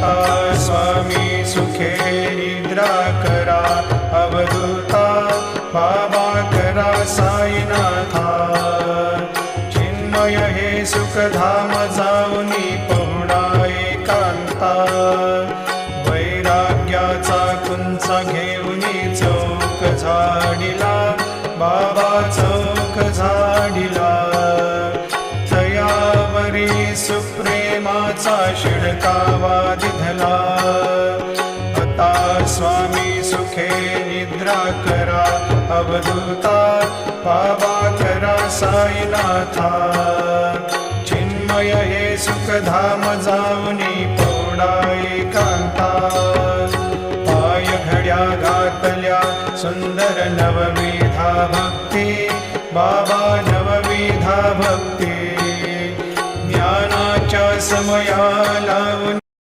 आता स्वामी सुखे निद्रा करा अवधूता बाबा करा साईनाथा चिन्मय हे सुखधाम जाऊनी पहुडा एकांता वैराग्याचा कुंचा घेऊनी चौक झाडिला बाबा चौक झाडिला तयावरी सुप्रेमाचा शिडकावा दिधला आता स्वामी सुखे निद्रा करा अवधूता बाबा करा साईनाथा चिन्मय हे सुखधाम जाऊनी पौडा एकांता पाय घड्या घातल्या सुंदर नवविधा भक्ती बाबा नवविधा भक्ती ज्ञानाच्या समया लावून